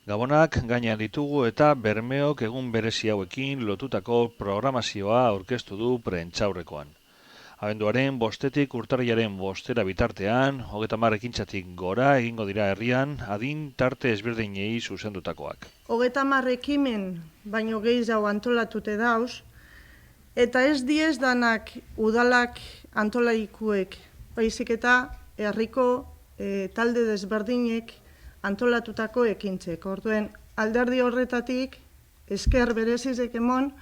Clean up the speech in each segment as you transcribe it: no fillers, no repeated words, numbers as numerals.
Gabonak gainean ditugu eta Bermeok egun berezi hauekin lotutako programazioa aurkeztu du prentsaurrekoan. Abenduaren 5 urtarrilaren 5 bitartean, 30 ekintzatik gora egingo dira herrian, adin tarte ezberdinei zuzendutakoak. 30 ekimen baino gehiago antolatute dauz, eta ez diez danak udalak antolaikuek, baizik eta herriko talde desberdinek antolatutako ekintzek. Orduen, alderdi horretatik, esker berezizek emon,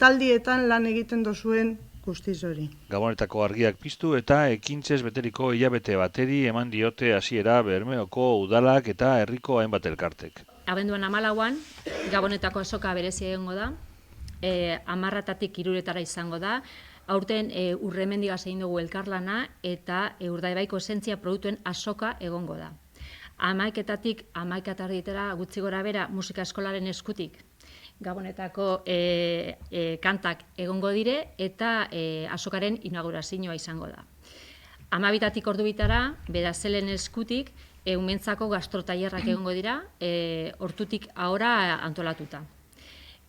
taldietan lan egiten dozuen guztiz hori. Gabonetako argiak piztu eta ekintzez beteriko hilabete bateri eman diote hasiera Bermeoko udalak eta herriko hainbat elkartek. Abenduan 14an, Gabonetako azoka berezia egongo da, 10 3 izango da. Aurten Urremendigaz egin dugu elkarlana eta Urdaibaiko esentzia produktuen azoka egongo da. 11 11:30 gutxi gora bera musika eskolaren eskutik Gabonetako kantak egongo dire eta azokaren inaugurazioa izango da. 12 ordu bitara, Berazelen eskutik, umentzako gastrotailerrak egongo dira, hortutik ahora antolatuta.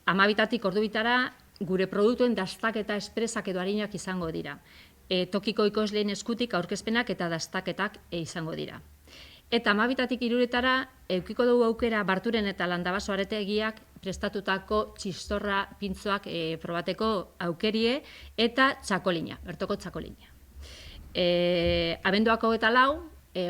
12 ordu bitara, gure produktuen dastaketa espresak edo harinak izango dira. Tokiko ikosleen eskutik aurkezpenak eta dastaketak izango dira. Eta 12 3 eukiko dugu aukera Barturen eta Landabaso aretegiak prestatutako txistorra pintzoak probateko aukerie eta txakolina, bertoko txakolina. Abenduak 24,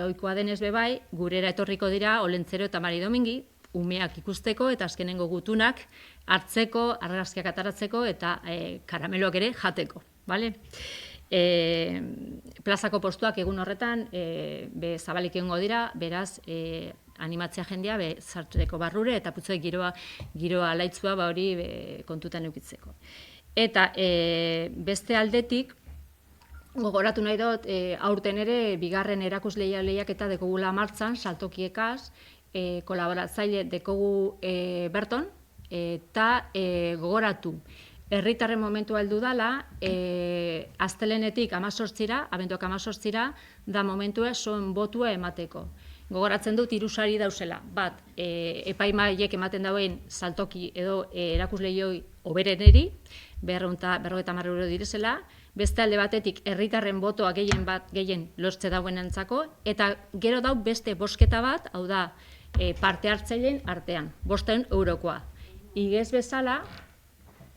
ohikoa denez bebai, gurera etorriko dira Olentzero eta Mari Domingi, umeak ikusteko eta azkenengo gutunak hartzeko, argazkiak ataratzeko eta karameloak ere jateko. Plazako postuak egun horretan zabalik egongo dira, beraz animatzea jendea sartuteko barrure eta putzuek giroa alaitzua hori kontutan eukitzeko. Eta beste aldetik, gogoratu nahi dut, aurten ere bigarren erakusleiak eta dekogula martzan, saltokiekaz, kolaboratzaile dekogu berton, eta gogoratu, herritarren momentua heldu dala, astelenetik 18ra, abenduak 18ra, da momentua zuen botua emateko. Gogoratzen dut 3 sari dauzela. Bat, epaimaiek ematen dauen saltoki edo erakusleioi obereneri, 50 euro direzela, beste alde batetik herritarren botoa gehien lortze dauen entzako, eta gero dau beste bosketa bat, hau da, parte hartzaileen artean, 500 eurokoa. Igez bezala,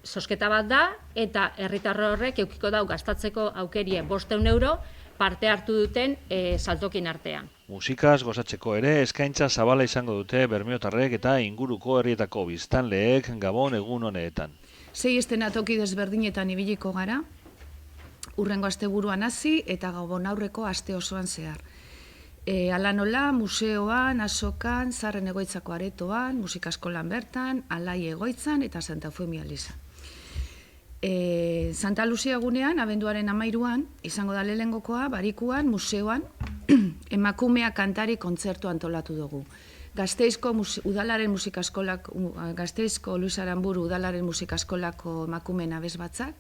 sosketa bat da, eta herritar horrek eukiko dau gastatzeko aukerie 500 euro parte hartu duten saltokin artean. Musikaz gozatzeko ere eskaintza zabala izango dute bermeotarrek eta inguruko herrietako biztanleek Gabon egun honetan. 6 eszenatoki desberdinetan ibiliko gara, urrengo asteburuan hasi eta Gabon aurreko aste osoan zehar. Hala nola, museoan, azokan, Zarren egoitzako aretoan, musikaskolan bertan, Alai egoitzan eta Santa Eufemia elizan. Santa Luzia egunean, abenduaren 13an, izango da lehenengokoa, Barikuan, museoan, emakumea kantari kontzertu antolatu dugu. Gasteizko udalaren musikaskolak, Gasteizko Luis Aranburu udalaren musikaskolako emakumeen abesbatzak,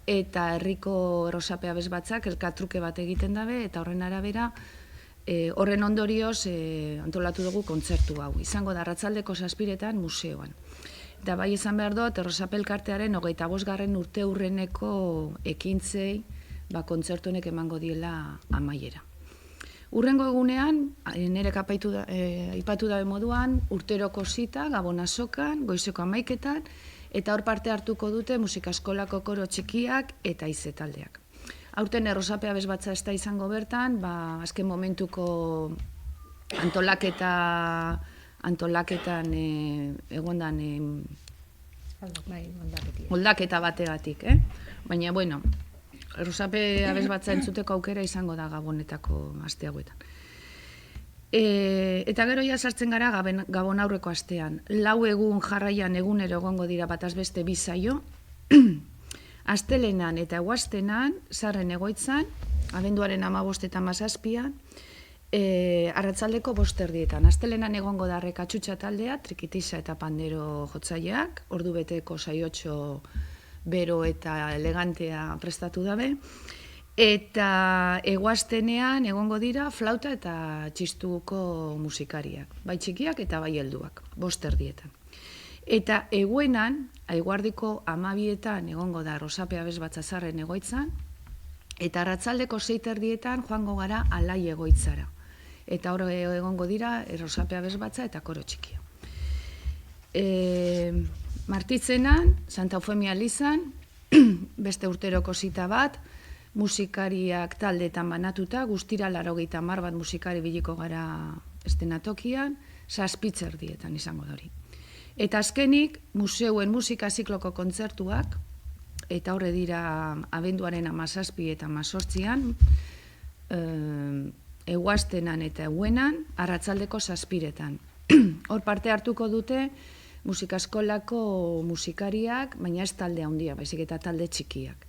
eta herriko Rosape abesbatzak elkartruke bat egiten dabe, eta horren arabera, horren ondorioz antolatu dugu kontzertu hau. Izango da arratsaldeko 7etan museoan. Eta bai izan behar dut, Rosape elkartearen 25. urte urreneko ekintzei kontzertu honek emango diela amaiera. Urrengo egunean, nerek aipatu dabe moduan, urteroko zita, Gabon azokan, goizeko 11etan, eta hor parte hartuko dute musikaskolako koro txikiak eta izetaldeak. Aurten Rosape abesbatza ez da izango bertan, azken momentuko antolaketan egondan moldaketa bategatik. Baina, bueno, Rosape abesbatza entzuteko aukera izango da Gabonetako aste hauetan. Eta gero ja sartzen gara Gabon aurreko astean. 4 egun jarraian egunero egongo dira bataz beste 2 saio. Astelenan eta eguaztenan, Zarren egoitzan, abenduaren 15 eta 17an, arratsaldeko 5:00. Astelenan egongo da rekatxutxa taldea, trikitixa eta pandero jotzaileak, ordu beteko saiotxo bero eta elegantea prestatu dabe. Eta eguaztenean egongo dira flauta eta txistuko musikariak, bai txikiak eta bai helduak, 5:00 Eta eguenan, aiguardiko 12:00 egongo da Rosape Abesbatzazarren egoitzan, eta arratsaldeko 6:00 joango gara Alai egoitzara. Eta hor egongo dira Rosape Abesbatza eta koro txikia. Martitzenan, Santa Eufemia elizan, beste urteroko zita bat, musikariak taldeetan banatuta, guztira 80 bat musikari biliko gara estenatokian, 7:30 izango da hori. Eta azkenik, museuen musika zikloko kontzertuak, eta horre dira abenduaren 17 eta 18, eguaztenan eta eguenan, arratsaldeko 7:00. Hor parte hartuko dute musikaskolako musikariak, baina ez talde handia, baizik eta talde txikiak.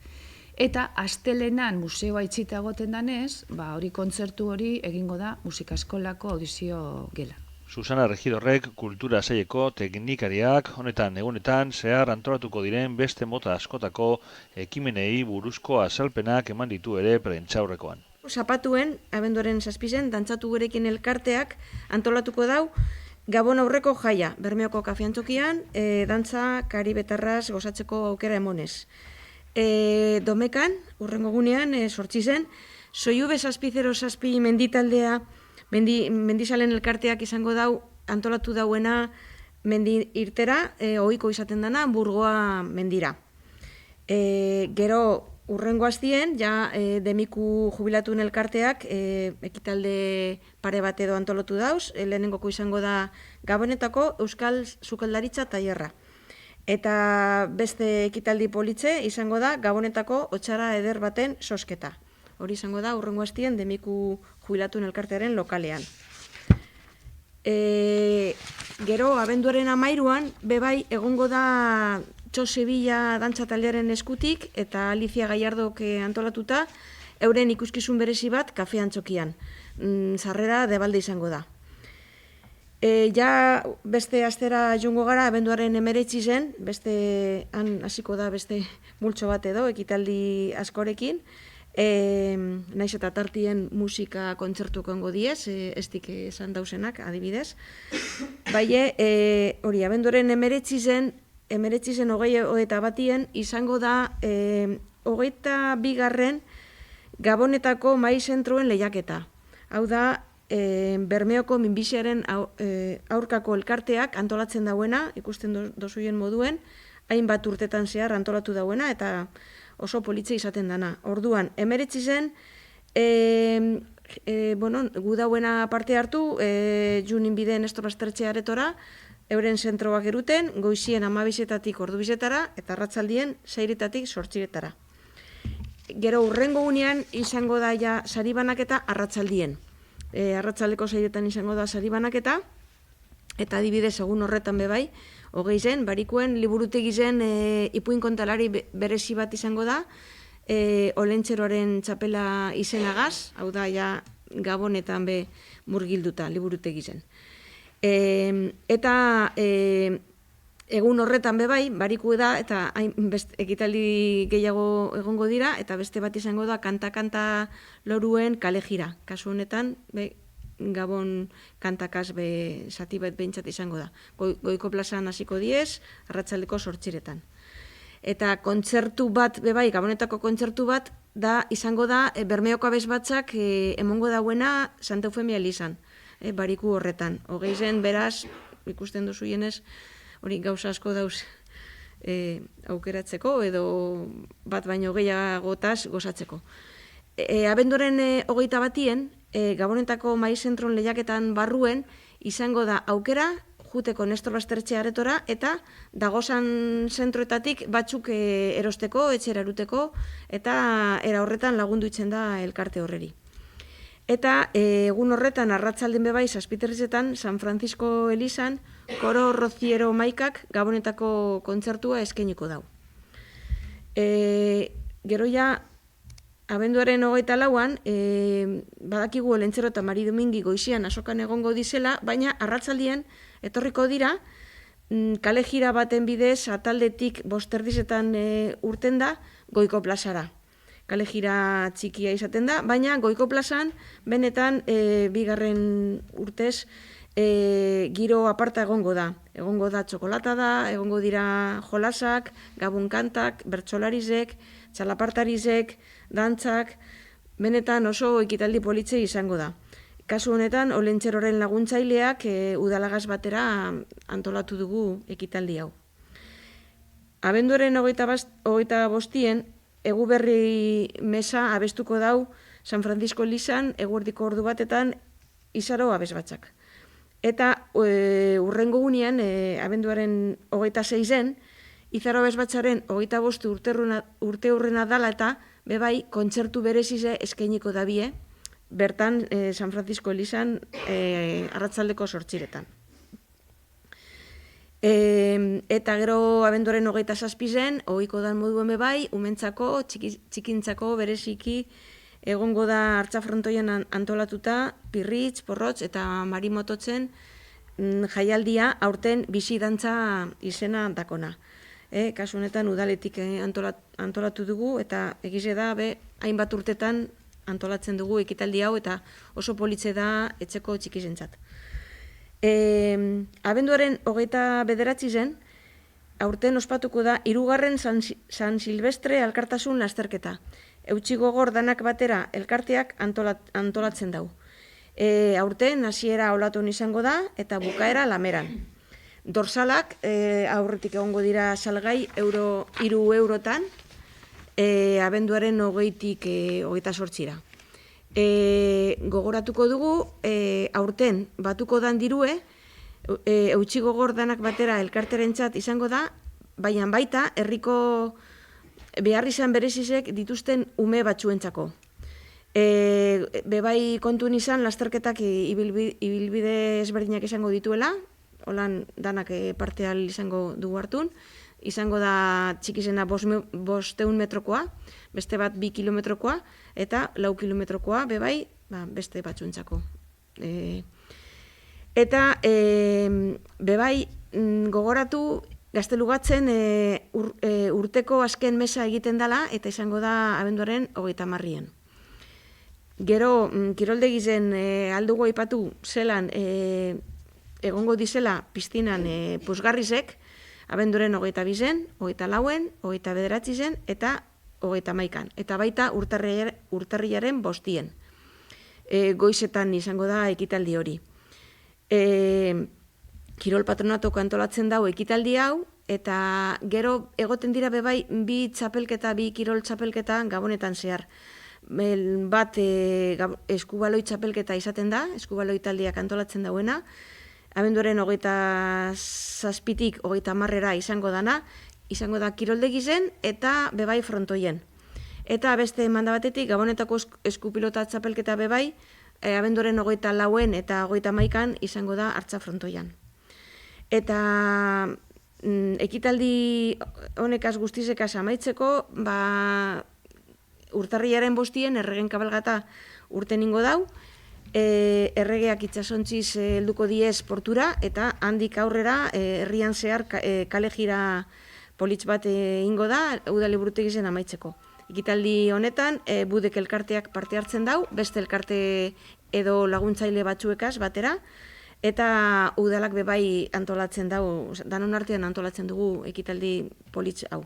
Eta astelenan museoa itxita egoten danez, hori kontzertu hori egingo da musikaskolako audizio gelan. Susana Regidorrek kultura saileko teknikariak honetan egunetan zehar antolatuko diren beste mota askotako ekimenei buruzko azalpenak eman ditu ere prentsaurrekoan. Zapatuen, abenduaren 7 dantzatu gurekin elkarteak antolatuko dau Gabon aurreko jaia, Bermeoko kafeantzokian, dantza karibetarraz gozatzeko aukera emonez. Domekan, urrengo gunean, 8 Soiube 707 menditaldea, mendizalen elkarteak izango dau, antolatu dauena mendi irtera, ohiko izaten dana, Burgoa mendira. Gero, urrengo aztien, ja demiku jubilatuen elkarteak ekitalde pare bat edo antolatu dauz, lehenengoko izango da Gabonetako Euskal Sukaldaritza tailerra. Eta beste ekitaldi politze izango da Gabonetako otsara eder baten sosketa. Hori izango da urrengo aztien demiku jubilatuen elkartearen lokalean. Gero, abenduaren 13an, bebai egongo da Txo Sevilla dantza taldearen eskutik eta Alicia Gallardok antolatuta euren ikuskizun berezi bat kafeantzokian. Sarrera debalde izango da. Ja beste astera joango gara abenduaren 19 beste han hasiko da beste multzo bat edo ekitaldi askorekin. Naiz eta tartien musika kontzertuko ongo diez, estik esan dausenak adibidez. Baie, hori abenduaren 19 21 izango da 22. Gabonetako mai zentroen lehiaketa. Hau da, Bermeoko minbiziaren aurkako elkarteak antolatzen dauena, ikusten dozuien moduen, hainbat urtetan zehar antolatu dauena, eta oso politze izaten dana. Orduan, 19 gu dauena parte hartu, junin bide Nestor Basterretxe aretora, euren zentroak eruten, goizien 12:00 ordubizetara, eta arratsaldien 6:00 8:00. Gero urrengo gunean izango da ja sari banaketa arratsaldien. Arratsaldeko 6:00 izango da sari banaketa, eta adibidez egun horretan bebai, 20 barikuen liburutegi zen ipuin kontalari berezi bat izango da, Olentxeroaren txapela izenagaz, hau da ja Gabonetan be murgilduta liburutegi zen. Eta egun horretan bebai, bariku da, eta ekitaldi gehiago egongo dira, eta beste bat izango da kanta-kanta loruen kale jira. Kasu honetan, Gabon kantakaz zati bat behintzat izango da. Goiko plazan hasiko diez, arratsaldeko 8:00. Eta kontzertu bat, bebai, Gabonetako kontzertu bat, izango da Bermeoko Abesbatzak emongo dauena Santa Eufemia elizan. Bariku horretan. 20 beraz, ikusten duzuienez, hori gauza asko dauz aukeratzeko, edo bat baino gehiagotaz gozatzeko. Abenduaren 21 Gabonetako mai zentron lehiaketan barruen, izango da aukera, juteko Nestor Basterretxe aretora, eta dagozan zentroetatik batzuk erosteko, etxera eruteko, eta era horretan lagundu itzen da elkarte horreri. Eta egun horretan arratsalden bebai 7:00 San Francisco elizan Koro Rociero Maikak Gabonetako kontzertua eskainiko dau. Gero ja abenduaren 24an badakigu Olentzero eta Mari Domingi goizian azokan egongo dizela, baina arratsaldien etorriko dira kale jira baten bidez ataldetik 5:30 urten da Goiko plazara. kale jira txikia izaten da, baina Goiko plazan, benetan, bigarren urtez, giro aparta egongo da. Egongo da txokolata da, egongo dira jolasak, gabun kantak, bertsolarizek, txalapartarizek, dantzak, benetan oso ekitaldi politze izango da. Kasu honetan, Olentzerroren laguntzaileak udalagaz batera antolatu dugu ekitaldi hau. Abenduaren 25 Eguberri mesa abestuko dau San Francisco Elizan eguerdiko ordu batetan izaro abesbatzak. Eta urrengo gunean, abenduaren 26en, izaro abesbatzaren 25 urte hurrena dala eta bebai kontzertu berezize eskainiko dabie, bertan San Francisco Elizan arratzaldeko 8:00. Eta gero abenduaren 27en, ohiko dan moduen bebai, umentzako, txikintzako bereziki egongo da hartzafrontoian antolatuta, pirritz, porrotz eta marimototzen jaialdia aurten bizi dantza izena dakona. Kasu honetan udaletik antolatu dugu eta egize da hainbat urtetan antolatzen dugu ekitaldi hau eta oso politze da etxeko txikizentzat. Abenduaren 29en, aurten ospatuko da 3. San Silvestre elkartasun lasterketa. Eutsi gogor danak batera elkarteak antolatzen dau. Aurten hasiera olatun izango da eta bukaera lameran. Dorsalak aurretik egongo dira salgai 3 eurotan, abenduaren 20tik 28ra. Gogoratuko dugu, aurten batuko dan dirue, eutsi gogor danak batera elkarterentzat izango da, baina baita herriko behar izan berezizek dituzten ume batzuentzako. Bebai kontuen izan lasterketak ibilbide ezberdinak izango dituela, holan danak parte izango dugu hartun, izango da txikizena 500 metrokoa, beste bat 2 kilometrokoa, eta 4 kilometrokoa bebai beste batzuentzako. Eta bebai gogoratu Gaztelugatzen urteko azken mesa egiten dela eta izango da abenduaren 30en. Gero, kiroldegizen aldugu aipatu zelan egongo dizela piztinan puzgarrizek, abenduaren 22en, 24en, 29en eta 31an. Eta baita urtarrilaren 5en. Goizetan izango da ekitaldi hori. Kirol patronatoko antolatzen dago ekitaldi hau, eta gero egoten dira bebai 2 txapelketa, 2 kirol txapelketa gabonetan zehar. Bat eskubaloi txapelketa izaten da, eskubaloi taldiak antolatzen dauena, abenduaren 27tik 30era izango dana, izango da kiroldegizen eta bebai frontoien. Eta beste manda batetik, gabonetako eskupilota txapelketa bebai, abenduaren 24en eta 31an izango da hartza frontoian. Eta ekitaldi honekaz guztizekaz amaitzeko, urtarrilaren 5en erregen kabalgata urten ingo dau, erregeak itxasontziz helduko diez portura, eta handik aurrera herrian zehar kale jira politz bat ingo da, udale burutegizen amaitzeko. Ekitaldi honetan, budek elkarteak parte hartzen dau, beste elkarte edo laguntzaile batzuekaz batera, eta udalak bebai antolatzen dau, danon artean antolatzen dugu ekitaldi politz hau.